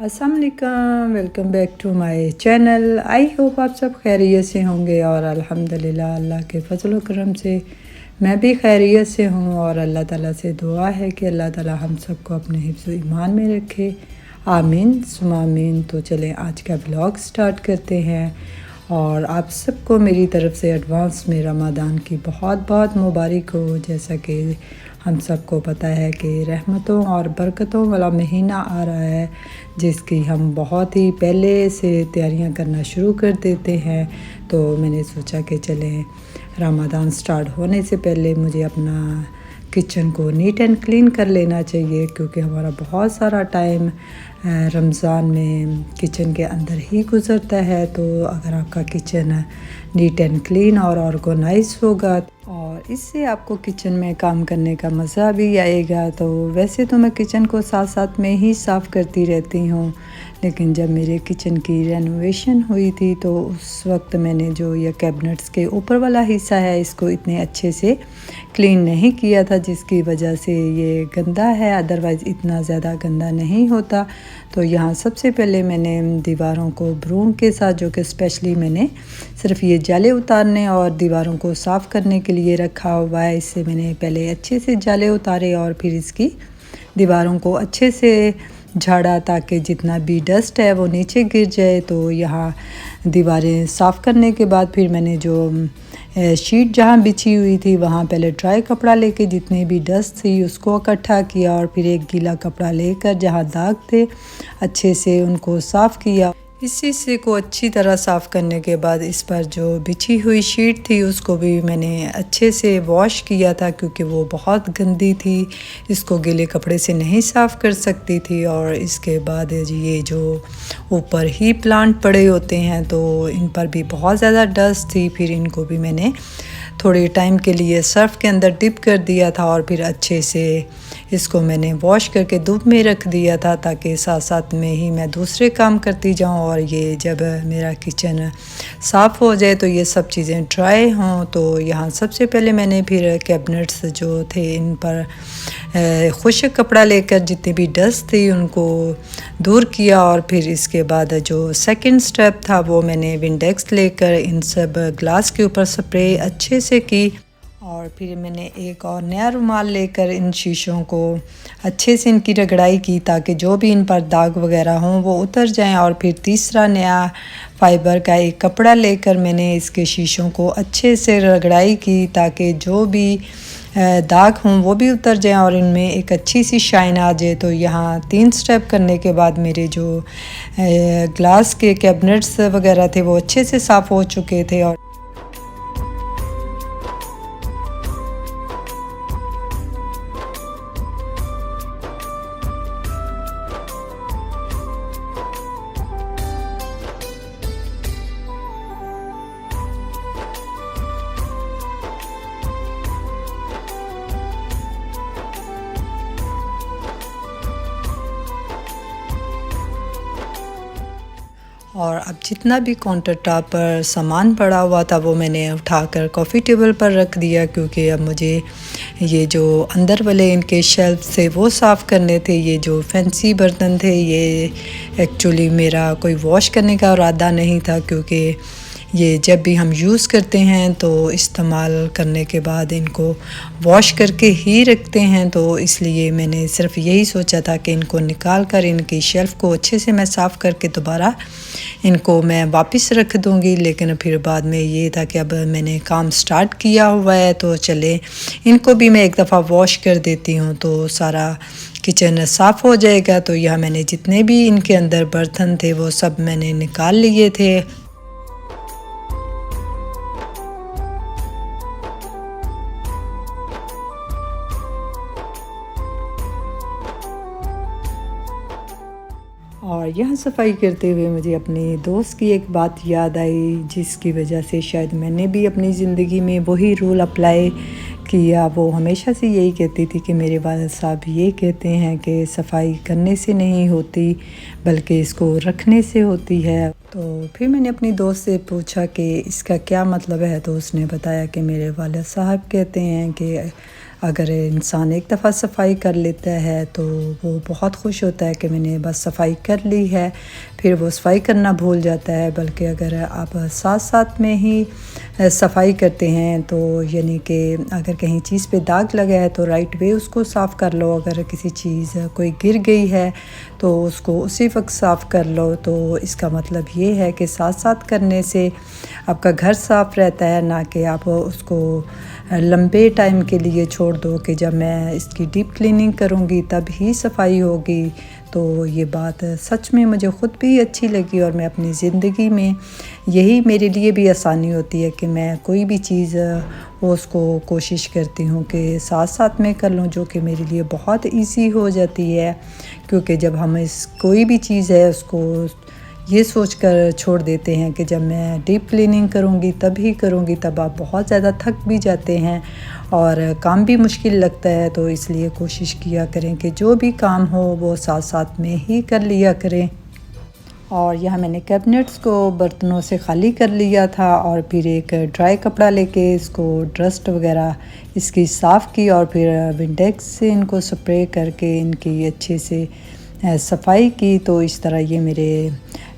अस्सलाम वालेकुम, welcome back to my channel. I hope आप सब खैरियत से होंगे और अल्हम्दुलिल्लाह अल्लाह के फजल व करम से मैं भी खैरियत से हूँ। और अल्लाह ताला से दुआ है कि अल्लाह ताला हम सबको अपने हिफ्ज़ ईमान में रखे, आमीन सुमा आमीन। तो चलें आज का ब्लॉग स्टार्ट करते हैं। और आप सबको मेरी तरफ़ से एडवांस में रमज़ान की बहुत बहुत मुबारक हो। जैसा कि हम सबको पता है कि रहमतों और बरकतों वाला महीना आ रहा है, जिसकी हम बहुत ही पहले से तैयारियां करना शुरू कर देते हैं। तो मैंने सोचा कि चलें रमज़ान स्टार्ट होने से पहले मुझे अपना किचन को नीट एंड क्लीन कर लेना चाहिए, क्योंकि हमारा बहुत सारा टाइम रमज़ान में किचन के अंदर ही गुज़रता है। तो अगर आपका किचन नीट एंड क्लीन और ऑर्गेनाइज होगा और इससे आपको किचन में काम करने का मज़ा भी आएगा। तो वैसे तो मैं किचन को साथ साथ में ही साफ़ करती रहती हूँ, लेकिन जब मेरे किचन की रेनोवेशन हुई थी तो उस वक्त मैंने जो ये कैबिनेट्स के ऊपर वाला हिस्सा है इसको इतने अच्छे से क्लीन नहीं किया था, जिसकी वजह से ये गंदा है। अदरवाइज़ इतना ज़्यादा गंदा नहीं होता। तो यहाँ सबसे पहले मैंने दीवारों को ब्रूम के साथ, जो कि स्पेशली मैंने सिर्फ ये जाले उतारने और दीवारों को साफ़ करने के लिए रखा हुआ है, इससे मैंने पहले अच्छे से जाले उतारे और फिर इसकी दीवारों को अच्छे से झाड़ा, ताकि जितना भी डस्ट है वो नीचे गिर जाए। तो यहाँ दीवारें साफ़ करने के बाद फिर मैंने जो शीट जहाँ बिछी हुई थी वहाँ पहले ड्राई कपड़ा लेके जितने भी डस्ट थी उसको इकट्ठा किया, और फिर एक गीला कपड़ा लेकर जहाँ दाग थे अच्छे से उनको साफ़ किया। इस हिस्से को अच्छी तरह साफ़ करने के बाद इस पर जो बिछी हुई शीट थी उसको भी मैंने अच्छे से वॉश किया था, क्योंकि वो बहुत गंदी थी, इसको गीले कपड़े से नहीं साफ़ कर सकती थी। और इसके बाद ये जो ऊपर ही प्लांट पड़े होते हैं तो इन पर भी बहुत ज़्यादा डस्ट थी। फिर इनको भी मैंने थोड़े टाइम के लिए सर्फ के अंदर डिप कर दिया था और फिर अच्छे से इसको मैंने वॉश करके धूप में रख दिया था, ताकि साथ साथ में ही मैं दूसरे काम करती जाऊं। और ये जब मेरा किचन साफ़ हो जाए तो ये सब चीज़ें ड्राई हों। तो यहाँ सबसे पहले मैंने फिर कैबिनेट्स जो थे इन पर खुश्क कपड़ा लेकर जितनी भी डस्ट थी उनको दूर किया, और फिर इसके बाद जो सेकंड स्टेप था वो मैंने विंडेक्स लेकर इन सब ग्लास के ऊपर स्प्रे अच्छे से की। और फिर मैंने एक और नया रुमाल लेकर इन शीशों को अच्छे से इनकी रगड़ाई की, ताकि जो भी इन पर दाग वगैरह हों वो उतर जाएं। और फिर तीसरा नया फाइबर का एक कपड़ा लेकर मैंने इसके शीशों को अच्छे से रगड़ाई की, ताकि जो भी दाग हों वो भी उतर जाएं और इनमें एक अच्छी सी शाइन आ जाए। तो यहाँ 3 स्टेप करने के बाद मेरे जो ग्लास के कैबिनेट्स वगैरह थे वो अच्छे से साफ़ हो चुके थे। और अब जितना भी काउंटर टॉप पर सामान पड़ा हुआ था वो मैंने उठाकर कॉफ़ी टेबल पर रख दिया, क्योंकि अब मुझे ये जो अंदर वाले इनके शेल्फ थे वो साफ़ करने थे। ये जो फैंसी बर्तन थे ये एक्चुअली मेरा कोई वॉश करने का इरादा नहीं था, क्योंकि ये जब भी हम यूज़ करते हैं तो इस्तेमाल करने के बाद इनको वॉश करके ही रखते हैं। तो इसलिए मैंने सिर्फ यही सोचा था कि इनको निकाल कर इनकी शेल्फ़ को अच्छे से मैं साफ़ करके दोबारा इनको मैं वापस रख दूँगी। लेकिन फिर बाद में ये था कि अब मैंने काम स्टार्ट किया हुआ है तो चले इनको भी मैं एक दफ़ा वॉश कर देती हूँ, तो सारा किचन साफ़ हो जाएगा। तो यह मैंने जितने भी इनके अंदर बर्तन थे वो सब मैंने निकाल लिए थे। और यहाँ सफाई करते हुए मुझे अपने दोस्त की एक बात याद आई, जिसकी वजह से शायद मैंने भी अपनी ज़िंदगी में वही रूल अप्लाई किया। वो हमेशा से यही कहती थी कि मेरे वालिद साहब ये कहते हैं कि सफाई करने से नहीं होती बल्कि इसको रखने से होती है। तो फिर मैंने अपनी दोस्त से पूछा कि इसका क्या मतलब है, तो उसने बताया कि मेरे वालिद साहब कहते हैं कि अगर इंसान एक दफ़ा सफाई कर लेता है तो वो बहुत खुश होता है कि मैंने बस सफाई कर ली है, फिर वो सफाई करना भूल जाता है। बल्कि अगर आप साथ साथ में ही सफाई करते हैं तो यानी कि अगर कहीं चीज़ पे दाग लगा है तो राइट वे उसको साफ़ कर लो। अगर किसी चीज़ कोई गिर गई है तो उसको उसी वक्त साफ़ कर लो। तो इसका मतलब ये है कि साथ साथ करने से आपका घर साफ़ रहता है, ना कि आप उसको लंबे टाइम के लिए छोड़ दो कि जब मैं इसकी डीप क्लीनिंग करूँगी तब ही सफाई होगी। तो ये बात सच में मुझे ख़ुद भी अच्छी लगी और मैं अपनी ज़िंदगी में यही मेरे लिए भी आसानी होती है कि मैं कोई भी चीज़ वो उसको कोशिश करती हूँ कि साथ साथ में कर लूँ, जो कि मेरे लिए बहुत इजी हो जाती है। क्योंकि जब हम इस कोई भी चीज़ है उसको ये सोचकर छोड़ देते हैं कि जब मैं डीप क्लीनिंग करूँगी तब ही करूँगी, तब आप बहुत ज़्यादा थक भी जाते हैं और काम भी मुश्किल लगता है। तो इसलिए कोशिश किया करें कि जो भी काम हो वो साथ साथ में ही कर लिया करें। और यहाँ मैंने कैबिनेट्स को बर्तनों से खाली कर लिया था और फिर एक ड्राई कपड़ा लेके इसको डस्ट वगैरह इसकी साफ़ की और फिर विंडेक्स से इनको स्प्रे करके इनकी अच्छे से सफाई की। तो इस तरह ये मेरे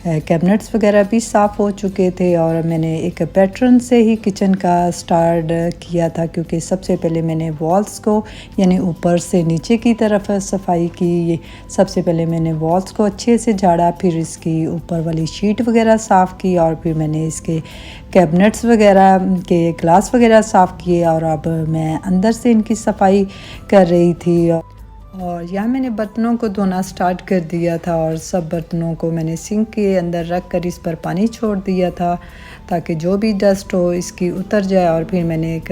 कैबिनेट्स वगैरह भी साफ़ हो चुके थे। और मैंने एक पैटर्न से ही किचन का स्टार्ट किया था, क्योंकि सबसे पहले मैंने वॉल्स को यानी ऊपर से नीचे की तरफ सफाई की। सबसे पहले मैंने वॉल्स को अच्छे से झाड़ा, फिर इसकी ऊपर वाली शीट वगैरह साफ़ की और फिर मैंने इसके कैबिनेट्स वगैरह के ग्लास वगैरह साफ़ किए। और अब मैं अंदर से इनकी सफाई कर रही थी। और यहाँ मैंने बर्तनों को धोना स्टार्ट कर दिया था और सब बर्तनों को मैंने सिंक के अंदर रख कर इस पर पानी छोड़ दिया था ताकि जो भी डस्ट हो इसकी उतर जाए। और फिर मैंने एक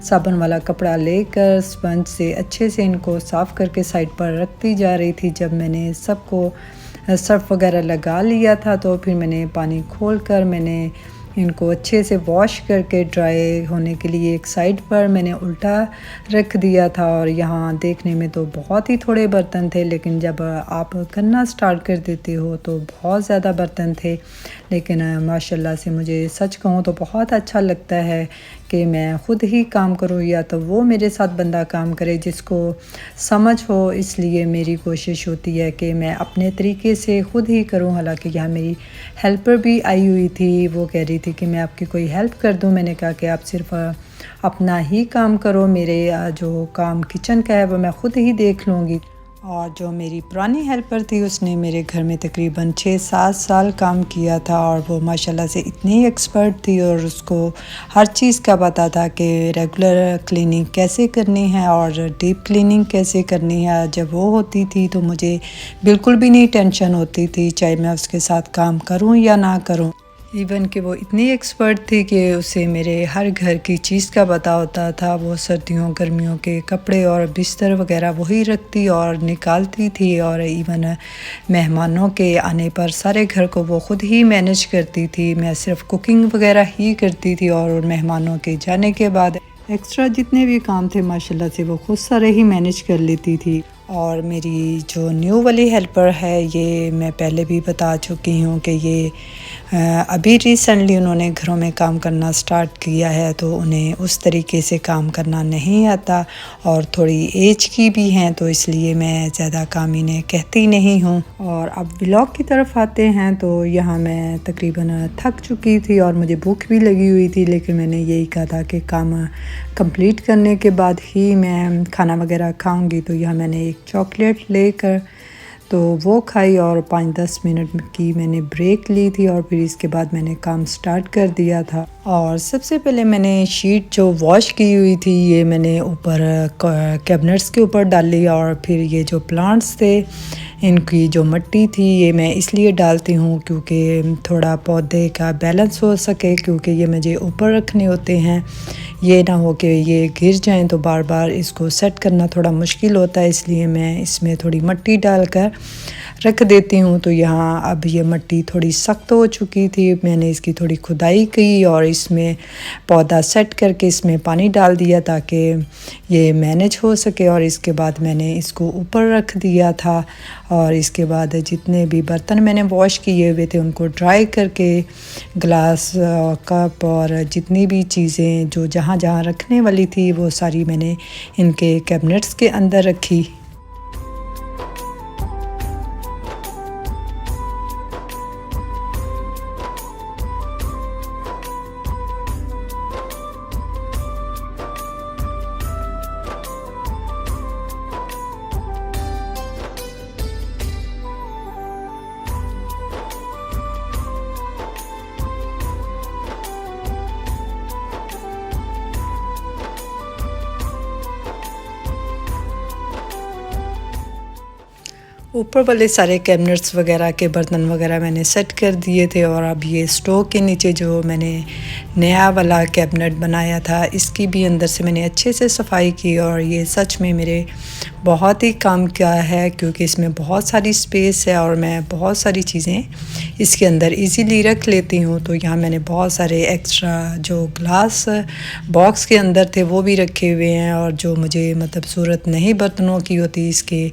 साबुन वाला कपड़ा लेकर स्पंज से अच्छे से इनको साफ़ करके साइड पर रखती जा रही थी। जब मैंने सबको सर्फ वगैरह लगा लिया था तो फिर मैंने पानी खोल कर मैंने इनको अच्छे से वॉश करके ड्राई होने के लिए एक साइड पर मैंने उल्टा रख दिया था। और यहाँ देखने में तो बहुत ही थोड़े बर्तन थे, लेकिन जब आप करना स्टार्ट कर देते हो तो बहुत ज़्यादा बर्तन थे। लेकिन माशाल्लाह से मुझे सच कहूँ तो बहुत अच्छा लगता है कि मैं ख़ुद ही काम करूँ या तो वो मेरे साथ बंदा काम करे जिसको समझ हो। इसलिए मेरी कोशिश होती है कि मैं अपने तरीके से ख़ुद ही करूँ। हालांकि यहाँ मेरी हेल्पर भी आई हुई थी, वो कह रही थी कि मैं आपकी कोई हेल्प कर दूँ। मैंने कहा कि आप सिर्फ अपना ही काम करो, मेरे जो काम किचन का है वो मैं ख़ुद ही देख लूँगी। और जो मेरी पुरानी हेल्पर थी उसने मेरे घर में तकरीबन 6-7 साल काम किया था और वो माशाल्लाह से इतनी एक्सपर्ट थी और उसको हर चीज़ का पता था कि रेगुलर क्लीनिंग कैसे करनी है और डीप क्लीनिंग कैसे करनी है। जब वो होती थी तो मुझे बिल्कुल भी नहीं टेंशन होती थी, चाहे मैं उसके साथ काम करूं या ना करूं। इवन कि वो इतनी एक्सपर्ट थी कि उसे मेरे हर घर की चीज़ का पता होता था। वो सर्दियों गर्मियों के कपड़े और बिस्तर वगैरह वही रखती और निकालती थी। और इवन मेहमानों के आने पर सारे घर को वो ख़ुद ही मैनेज करती थी। मैं सिर्फ कुकिंग वगैरह ही करती थी और मेहमानों के जाने के बाद एक्स्ट्रा जितने भी काम थे माशाल्लाह से वो खुद सारे ही मैनेज कर लेती थी। और मेरी जो न्यू वाली हेल्पर है ये मैं पहले भी बता चुकी हूँ कि ये अभी रिसेंटली उन्होंने घरों में काम करना स्टार्ट किया है, तो उन्हें उस तरीके से काम करना नहीं आता और थोड़ी एज की भी हैं, तो इसलिए मैं ज़्यादा काम इन्हें कहती नहीं हूँ। और अब व्लॉग की तरफ आते हैं तो यहाँ मैं तकरीबन थक चुकी थी और मुझे भूख भी लगी हुई थी, लेकिन मैंने यही कहा था कि काम कंप्लीट करने के बाद ही मैं खाना वगैरह खाऊंगी। तो यहाँ मैंने एक चॉकलेट लेकर तो वो खाई और 5-10 मिनट की मैंने ब्रेक ली थी और फिर इसके बाद मैंने काम स्टार्ट कर दिया था। और सबसे पहले मैंने शीट जो वॉश की हुई थी ये मैंने ऊपर कैबिनेट्स के ऊपर डाली और फिर ये जो प्लांट्स थे इनकी जो मिट्टी थी ये मैं इसलिए डालती हूँ क्योंकि थोड़ा पौधे का बैलेंस हो सके, क्योंकि ये मुझे ऊपर रखने होते हैं, ये ना हो कि ये गिर जाएं तो बार बार इसको सेट करना थोड़ा मुश्किल होता है। इसलिए मैं इसमें थोड़ी मिट्टी डालकर रख देती हूँ। तो यहाँ अब ये मिट्टी थोड़ी सख्त हो चुकी थी, मैंने इसकी थोड़ी खुदाई की और इसमें पौधा सेट करके इसमें पानी डाल दिया ताकि ये मैनेज हो सके। और इसके बाद मैंने इसको ऊपर रख दिया था और इसके बाद जितने भी बर्तन मैंने वॉश किए हुए थे उनको ड्राई करके ग्लास, कप और जितनी भी चीज़ें जो जहाँ जहाँ रखने वाली थी वो सारी मैंने इनके कैबिनेट्स के अंदर रखी। ऊपर वाले सारे कैबिनेट्स वगैरह के बर्तन वगैरह मैंने सेट कर दिए थे और अब ये स्टोव के नीचे जो मैंने नया वाला कैबिनेट बनाया था इसकी भी अंदर से मैंने अच्छे से सफाई की और ये सच में मेरे बहुत ही काम का है क्योंकि इसमें बहुत सारी स्पेस है और मैं बहुत सारी चीज़ें इसके अंदर इजीली रख लेती हूँ। तो यहाँ मैंने बहुत सारे एक्स्ट्रा जो ग्लास बॉक्स के अंदर थे वो भी रखे हुए हैं और जो मुझे मतलब ज़रूरत नहीं बर्तनों की होती इसके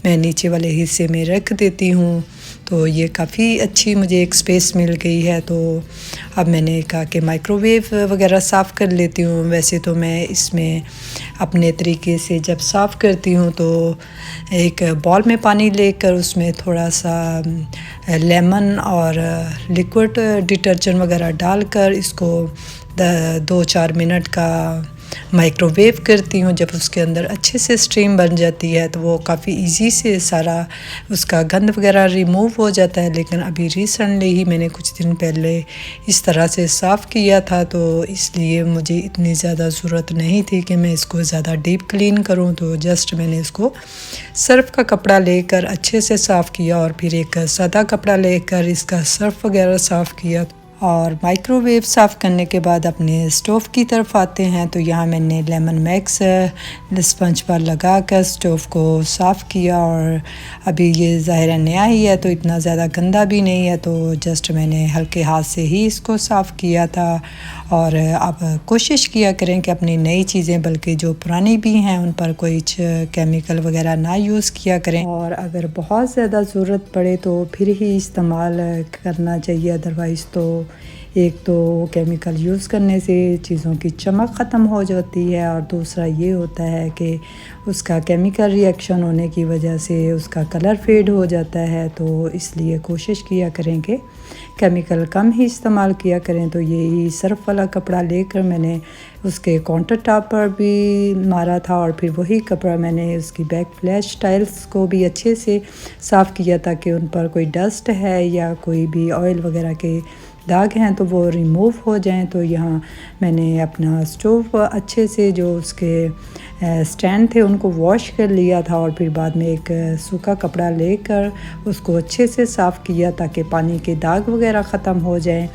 मैं नीचे वाले हिस्से में रख देती हूँ। तो ये काफ़ी अच्छी मुझे एक स्पेस मिल गई है। तो अब मैंने कहा कि माइक्रोवेव वगैरह साफ़ कर लेती हूँ। वैसे तो मैं इसमें अपने तरीके से जब साफ़ करती हूँ तो एक बॉल में पानी लेकर उसमें थोड़ा सा लेमन और लिक्विड डिटर्जेंट वगैरह डालकर इसको 2-4 मिनट का माइक्रोवेव करती हूँ। जब उसके अंदर अच्छे से स्टीम बन जाती है तो वो काफ़ी इजी से सारा उसका गंद वगैरह रिमूव हो जाता है। लेकिन अभी रिसेंटली ही मैंने कुछ दिन पहले इस तरह से साफ़ किया था तो इसलिए मुझे इतनी ज़्यादा ज़रूरत नहीं थी कि मैं इसको ज़्यादा डीप क्लीन करूँ। तो जस्ट मैंने इसको सर्फ़ का कपड़ा लेकर अच्छे से साफ़ किया और फिर एक सादा कपड़ा लेकर इसका सर्फ़ वगैरह साफ़ किया। और माइक्रोवेव साफ़ करने के बाद अपने स्टोव की तरफ आते हैं। तो यहाँ मैंने लेमन मैक्स स्पंज पर लगा कर स्टोव को साफ़ किया और अभी ये ज़ाहिर नया ही है तो इतना ज़्यादा गंदा भी नहीं है। तो जस्ट मैंने हल्के हाथ से ही इसको साफ़ किया था। और अब कोशिश किया करें कि अपनी नई चीज़ें बल्कि जो पुरानी भी हैं उन पर कोई केमिकल वगैरह ना यूज़ किया करें और अगर बहुत ज़्यादा ज़रूरत पड़े तो फिर ही इस्तेमाल करना चाहिए। अदरवाइज़ तो एक तो केमिकल यूज़ करने से चीज़ों की चमक ख़त्म हो जाती है और दूसरा ये होता है कि उसका केमिकल रिएक्शन होने की वजह से उसका कलर फेड हो जाता है। तो इसलिए कोशिश किया करें कि केमिकल कम ही इस्तेमाल किया करें। तो यही सर्फ़ वाला कपड़ा लेकर मैंने उसके काउंटर टॉप पर भी मारा था और फिर वही कपड़ा मैंने उसकी बैक फ्लैश टाइल्स को भी अच्छे से साफ़ किया ताकि उन पर कोई डस्ट है या कोई भी ऑयल वगैरह के दाग हैं तो वो रिमूव हो जाएं। तो यहाँ मैंने अपना स्टोव अच्छे से जो उसके स्टैंड थे उनको वॉश कर लिया था और फिर बाद में एक सूखा कपड़ा लेकर उसको अच्छे से साफ़ किया ताकि पानी के दाग वगैरह ख़त्म हो जाएं।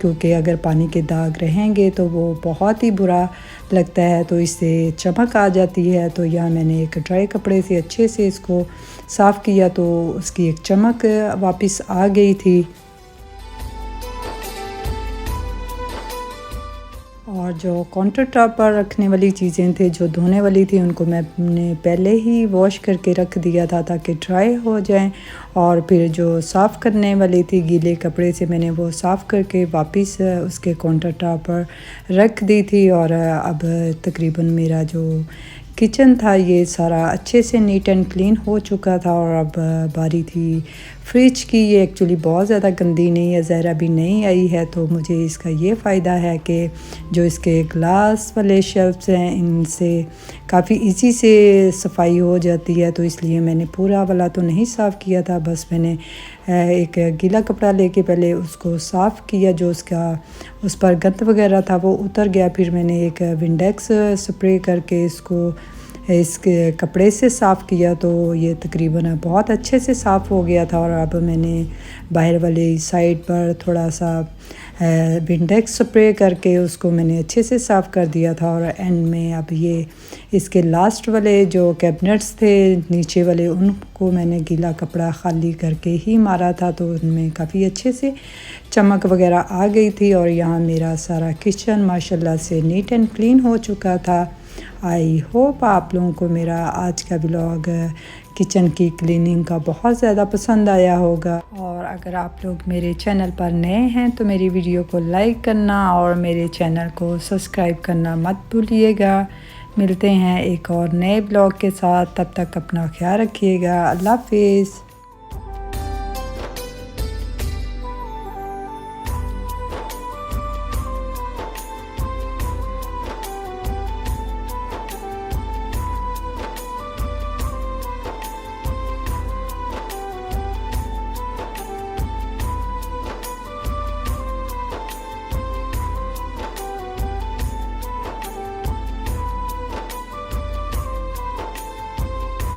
क्योंकि अगर पानी के दाग रहेंगे तो वो बहुत ही बुरा लगता है, तो इससे चमक आ जाती है। तो यहाँ मैंने एक ड्राई कपड़े से अच्छे से इसको साफ़ किया तो उसकी एक चमक वापस आ गई थी। और जो काउंटर टॉप पर रखने वाली चीज़ें थी जो धोने वाली थी उनको मैंने पहले ही वॉश करके रख दिया था ताकि ड्राई हो जाएं। और फिर जो साफ़ करने वाली थी गीले कपड़े से मैंने वो साफ़ करके वापस उसके काउंटर टॉप पर रख दी थी। और अब तकरीबन मेरा जो किचन था ये सारा अच्छे से नीट एंड क्लीन हो चुका था। और अब बारी थी फ्रिज की। ये एक्चुअली बहुत ज़्यादा गंदी नहीं है, ज़रा भी नहीं आई है। तो मुझे इसका ये फ़ायदा है कि जो इसके ग्लास वाले शेल्फ्स हैं इनसे काफ़ी इजी से सफाई हो जाती है। तो इसलिए मैंने पूरा वाला तो नहीं साफ़ किया था, बस मैंने एक गीला कपड़ा लेके पहले उसको साफ़ किया। जो उसका उस पर गंद वगैरह था वो उतर गया। फिर मैंने एक विंडेक्स स्प्रे करके इसको इसके कपड़े से साफ़ किया तो ये तकरीबन बहुत अच्छे से साफ़ हो गया था। और अब मैंने बाहर वाली साइड पर थोड़ा सा विंडेक्स स्प्रे करके उसको मैंने अच्छे से साफ़ कर दिया था। और एंड में अब ये इसके लास्ट वाले जो कैबिनेट्स थे नीचे वाले, उनको मैंने गीला कपड़ा खाली करके ही मारा था, तो उनमें काफ़ी अच्छे से चमक वगैरह आ गई थी। और यहाँ मेरा सारा किचन माशाल्लाह से नीट एंड क्लीन हो चुका था। आई होप आप लोगों को मेरा आज का व्लॉग किचन की क्लीनिंग का बहुत ज़्यादा पसंद आया होगा। और अगर आप लोग मेरे चैनल पर नए हैं तो मेरी वीडियो को लाइक करना और मेरे चैनल को सब्सक्राइब करना मत भूलिएगा। मिलते हैं एक और नए ब्लॉग के साथ, तब तक अपना ख्याल रखिएगा। अल्लाह हाफिज़।